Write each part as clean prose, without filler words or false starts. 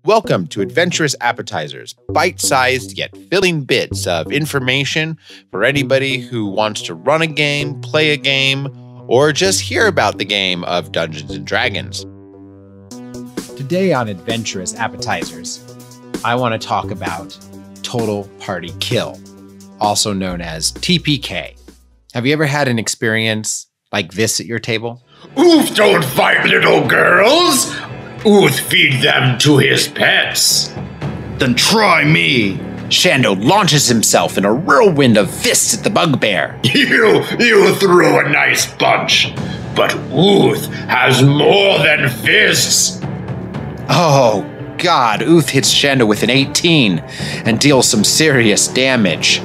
Welcome to Adventurous Appetizers, bite-sized yet filling bits of information for anybody who wants to run a game, play a game, or just hear about the game of Dungeons & Dragons. Today on Adventurous Appetizers, I want to talk about Total Party Kill, also known as TPK. Have you ever had an experience like this at your table? Oof don't fight little girls! Ooth feed them to his pets. Then try me. Shando launches himself in a whirlwind of fists at the bugbear. You threw a nice bunch, but Ooth has more than fists. Oh, God, Ooth hits Shando with an 18 and deals some serious damage.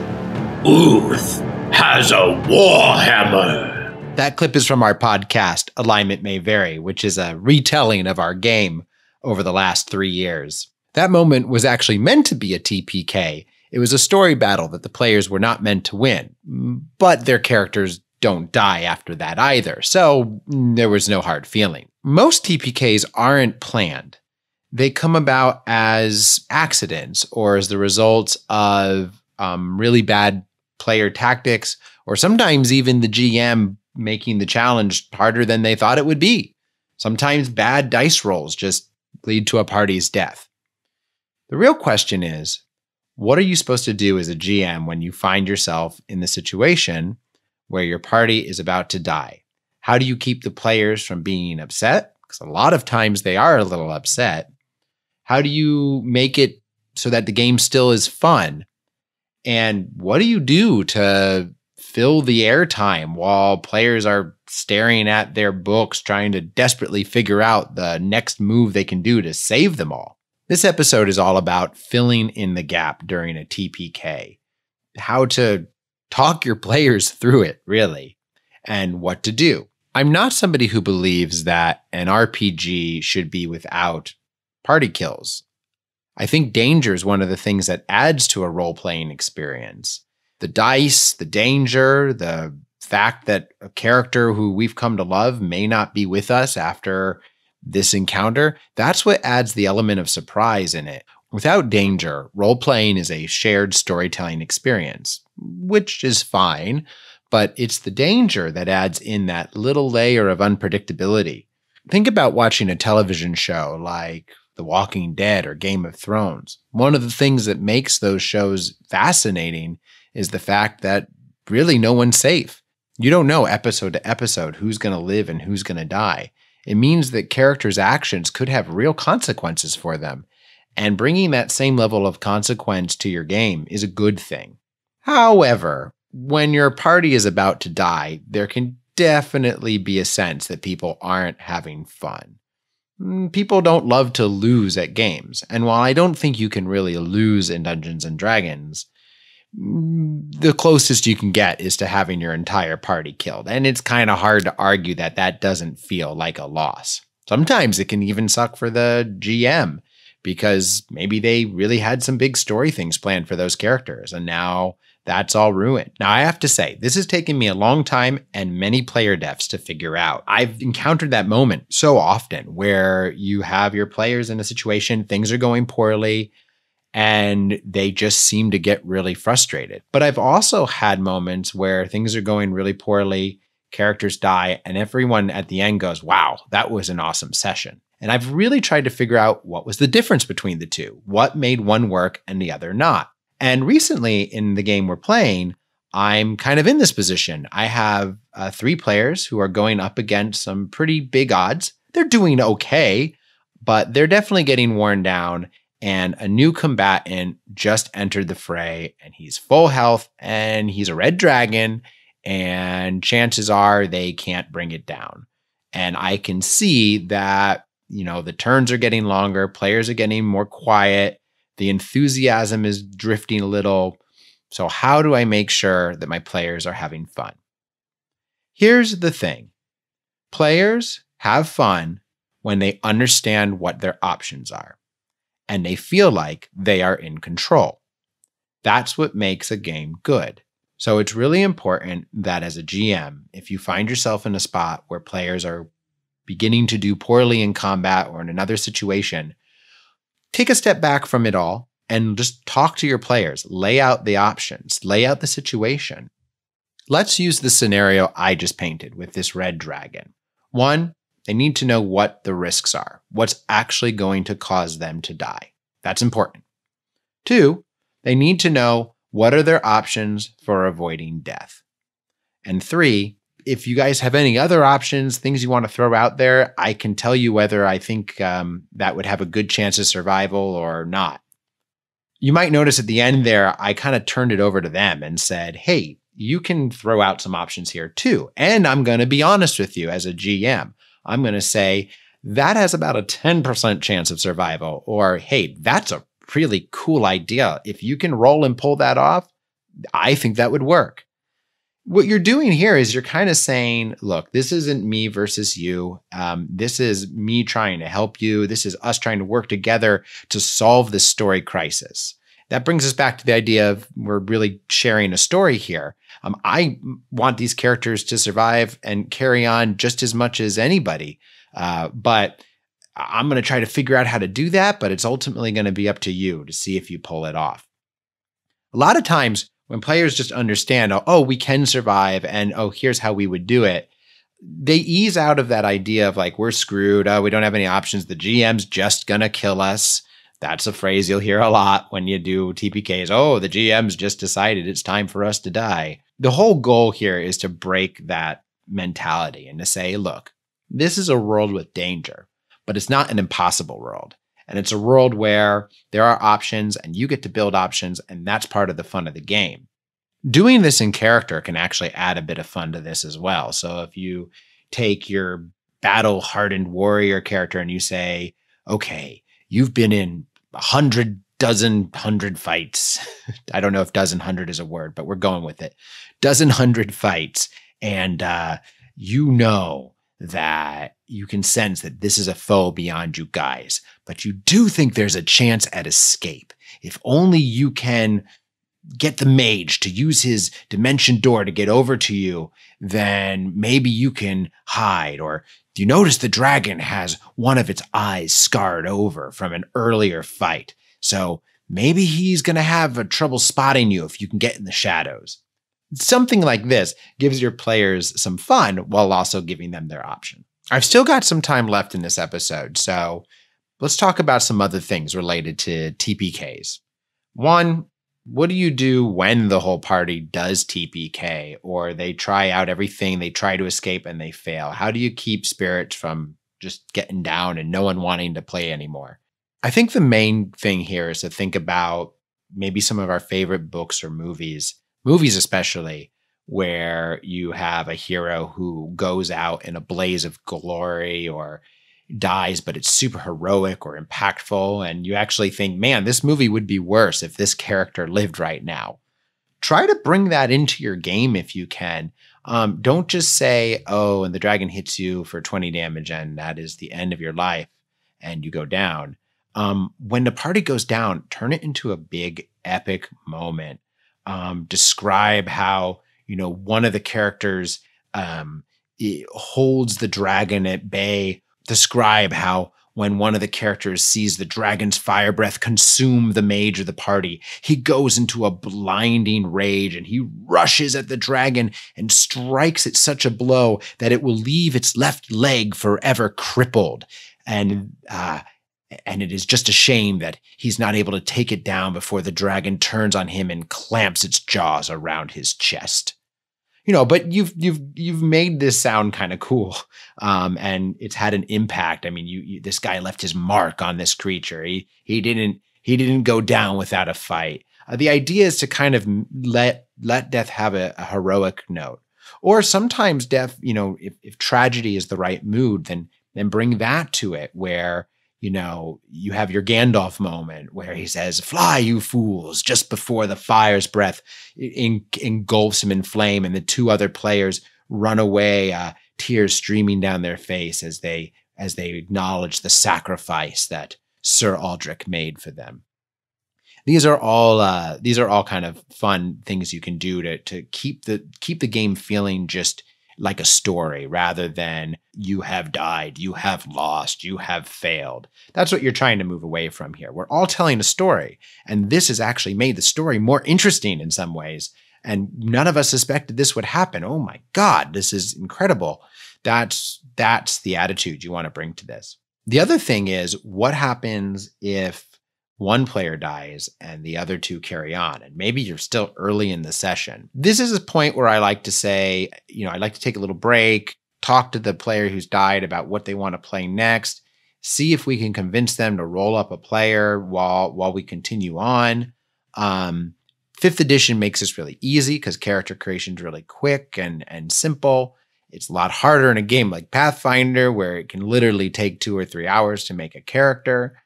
Ooth has a warhammer. That clip is from our podcast, Alignment May Vary, which is a retelling of our game over the last 3 years. That moment was actually meant to be a TPK. It was a story battle that the players were not meant to win, but their characters don't die after that either, so there was no hard feeling. Most TPKs aren't planned. They come about as accidents or as the results of really bad player tactics, or sometimes even the GM making the challenge harder than they thought it would be. Sometimes bad dice rolls just lead to a party's death. The real question is, what are you supposed to do as a GM when you find yourself in the situation where your party is about to die? How do you keep the players from being upset? Because a lot of times they are a little upset. How do you make it so that the game still is fun? And what do you do to fill the airtime while players are staring at their books trying to desperately figure out the next move they can do to save them all? This episode is all about filling in the gap during a TPK, how to talk your players through it, really, and what to do. I'm not somebody who believes that an RPG should be without party kills. I think danger is one of the things that adds to a role-playing experience. The dice, the danger, the fact that a character who we've come to love may not be with us after this encounter, that's what adds the element of surprise in it. Without danger, role-playing is a shared storytelling experience, which is fine, but it's the danger that adds in that little layer of unpredictability. Think about watching a television show like The Walking Dead or Game of Thrones. One of the things that makes those shows fascinating is the fact that really no one's safe. You don't know episode to episode who's going to live and who's going to die. It means that characters' actions could have real consequences for them, and bringing that same level of consequence to your game is a good thing. However, when your party is about to die, there can definitely be a sense that people aren't having fun. People don't love to lose at games, and while I don't think you can really lose in Dungeons & Dragons, the closest you can get is to having your entire party killed. And it's kind of hard to argue that that doesn't feel like a loss. Sometimes it can even suck for the GM because maybe they really had some big story things planned for those characters, and now that's all ruined. Now, I have to say, this has taken me a long time and many player deaths to figure out. I've encountered that moment so often where you have your players in a situation, things are going poorly, and they just seem to get really frustrated. But I've also had moments where things are going really poorly, characters die, and everyone at the end goes, wow, that was an awesome session. And I've really tried to figure out what was the difference between the two, what made one work and the other not. And recently in the game we're playing, I'm kind of in this position. I have 3 players who are going up against some pretty big odds. They're doing okay, but they're definitely getting worn down. And a new combatant just entered the fray, and he's full health, and he's a red dragon, and chances are they can't bring it down. And I can see that, the turns are getting longer, players are getting more quiet, the enthusiasm is drifting a little. So how do I make sure that my players are having fun? Here's the thing. Players have fun when they understand what their options are, and they feel like they are in control. That's what makes a game good. So it's really important that as a GM, if you find yourself in a spot where players are beginning to do poorly in combat or in another situation, take a step back from it all and just talk to your players. Lay out the options, lay out the situation. Let's use the scenario I just painted with this red dragon. 1, they need to know what the risks are, what's actually going to cause them to die. That's important. 2, they need to know what are their options for avoiding death. And 3, if you guys have any other options, things you want to throw out there, I can tell you whether I think that would have a good chance of survival or not. You might notice at the end there, I kind of turned it over to them and said, hey, you can throw out some options here too. And I'm going to be honest with you as a GM. I'm going to say that has about a 10% chance of survival, or hey, that's a really cool idea. If you can roll and pull that off, I think that would work. What you're doing here is you're kind of saying, look, this isn't me versus you. This is me trying to help you. This is us trying to work together to solve this story crisis. That brings us back to the idea of we're really sharing a story here. I want these characters to survive and carry on just as much as anybody. But I'm going to try to figure out how to do that, but it's ultimately going to be up to you to see if you pull it off. A lot of times when players just understand, oh, we can survive and oh, here's how we would do it, they ease out of that idea of like, we're screwed. We don't have any options. The GM's just going to kill us. That's a phrase you'll hear a lot when you do TPKs. Oh, the GM's just decided it's time for us to die. The whole goal here is to break that mentality and to say, look, this is a world with danger, but it's not an impossible world. And it's a world where there are options and you get to build options, and that's part of the fun of the game. Doing this in character can actually add a bit of fun to this as well. So if you take your battle-hardened warrior character and you say, okay, you've been in 100 fights. I don't know if dozen, 100 is a word, but we're going with it. 100 fights. And you know that you can sense that this is a foe beyond you guys, but you do think there's a chance at escape. If only you can get the mage to use his dimension door to get over to you, then maybe you can hide. Or do you notice the dragon has one of its eyes scarred over from an earlier fight? So maybe he's going to have trouble spotting you if you can get in the shadows. Something like this gives your players some fun while also giving them their option. I've still got some time left in this episode, so let's talk about some other things related to TPKs. 1, what do you do when the whole party does TPK or they try out everything, they try to escape and they fail? How do you keep spirits from just getting down and no one wanting to play anymore? I think the main thing here is to think about maybe some of our favorite books or movies especially, where you have a hero who goes out in a blaze of glory or dies, but it's super heroic or impactful. And you actually think, man, this movie would be worse if this character lived right now. Try to bring that into your game if you can. Don't just say, oh, and the dragon hits you for 20 damage and that is the end of your life and you go down. When the party goes down, turn it into a big epic moment. Describe how, one of the characters holds the dragon at bay. Describe how when one of the characters sees the dragon's fire breath consume the mage of the party, he goes into a blinding rage and he rushes at the dragon and strikes it such a blow that it will leave its left leg forever crippled. And it is just a shame that he's not able to take it down before the dragon turns on him and clamps its jaws around his chest. But you've made this sound kind of cool, and it's had an impact. I mean, this guy left his mark on this creature. He didn't go down without a fight. The idea is to kind of let death have a heroic note, or sometimes death. If tragedy is the right mood, then bring that to it where. You have your Gandalf moment where he says, "Fly, you fools," just before the fire's breath engulfs him in flame and the 2 other players run away, tears streaming down their face as they acknowledge the sacrifice that Sir Aldrich made for them. These are all kind of fun things you can do to keep the game feeling just like a story rather than you have died, you have lost, you have failed. That's what you're trying to move away from here. We're all telling a story, and this has actually made the story more interesting in some ways. And none of us suspected this would happen. Oh my God, this is incredible. That's the attitude you want to bring to this. The other thing is, what happens if one player dies and the other two carry on? And maybe you're still early in the session. This is a point where I like to say, I'd like to take a little break, talk to the player who's died about what they want to play next, see if we can convince them to roll up a player while we continue on. 5th edition makes this really easy because character creation is really quick and simple. It's a lot harder in a game like Pathfinder, where it can literally take 2 or 3 hours to make a character.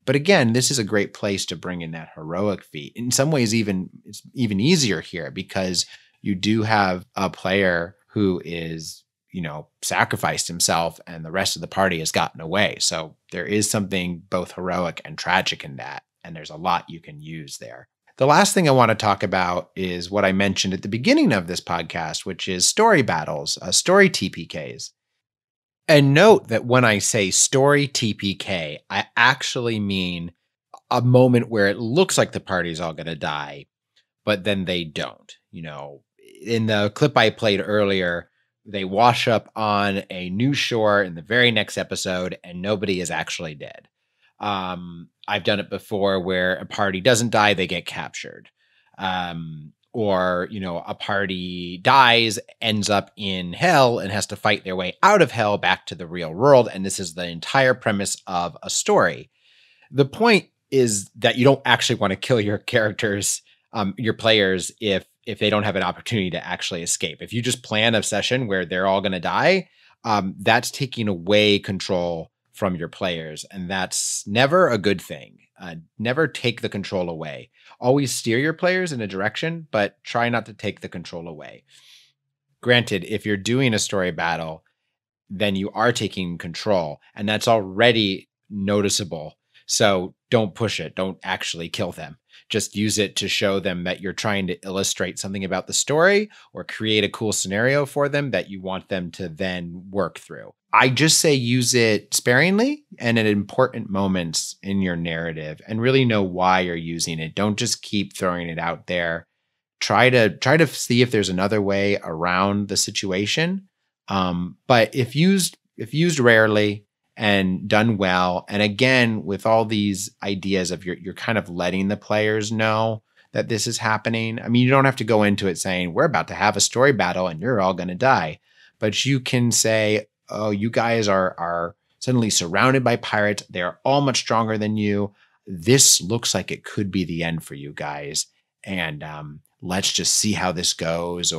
But again, this is a great place to bring in that heroic feat. In some ways, it's even easier here because you do have a player who is, sacrificed himself and the rest of the party has gotten away. So there is something both heroic and tragic in that. And there's a lot you can use there. The last thing I want to talk about is what I mentioned at the beginning of this podcast, which is story battles, story TPKs. And note that when I say story TPK, I actually mean a moment where it looks like the party's all going to die, but then they don't. In the clip I played earlier, they wash up on a new shore in the very next episode and nobody is actually dead. I've done it before where a party doesn't die, they get captured. Or a party dies, ends up in hell and has to fight their way out of hell back to the real world. And this is the entire premise of a story. The point is that you don't actually want to kill your characters, your players, if they don't have an opportunity to actually escape. If you just plan a session where they're all going to die, that's taking away control from your players. And that's never a good thing. Never take the control away. Always steer your players in a direction, but try not to take the control away. Granted, if you're doing a story battle, then you are taking control, and that's already noticeable. So don't push it. Don't actually kill them. Just use it to show them that you're trying to illustrate something about the story or create a cool scenario for them that you want them to then work through. I just say use it sparingly and at important moments in your narrative, and really know why you're using it. Don't just keep throwing it out there. Try to see if there's another way around the situation. But if used rarely and done well, and again, with all these ideas of you're kind of letting the players know that this is happening. I mean, you don't have to go into it saying, we're about to have a story battle and you're all going to die. But you can say, oh, you guys are suddenly surrounded by pirates. They're all much stronger than you. This looks like it could be the end for you guys. And let's just see how this goes.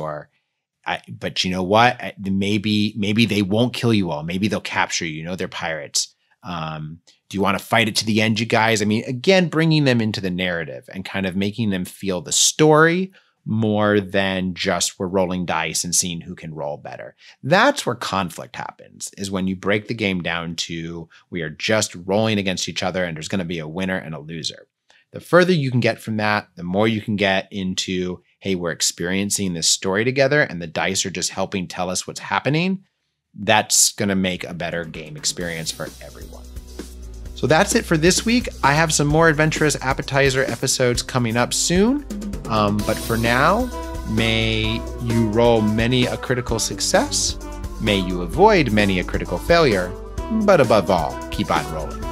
But you know what? Maybe they won't kill you all. Maybe they'll capture you. They're pirates. Do you want to fight it to the end, you guys? I mean, again, bringing them into the narrative and kind of making them feel the story more than just we're rolling dice and seeing who can roll better. That's where conflict happens, is when you break the game down to we are just rolling against each other and there's going to be a winner and a loser. The further you can get from that, the more you can get into, hey, we're experiencing this story together and the dice are just helping tell us what's happening. That's going to make a better game experience for everyone. So that's it for this week. I have some more Adventurous Appetizer episodes coming up soon. But for now, may you roll many a critical success. May you avoid many a critical failure. But above all, keep on rolling.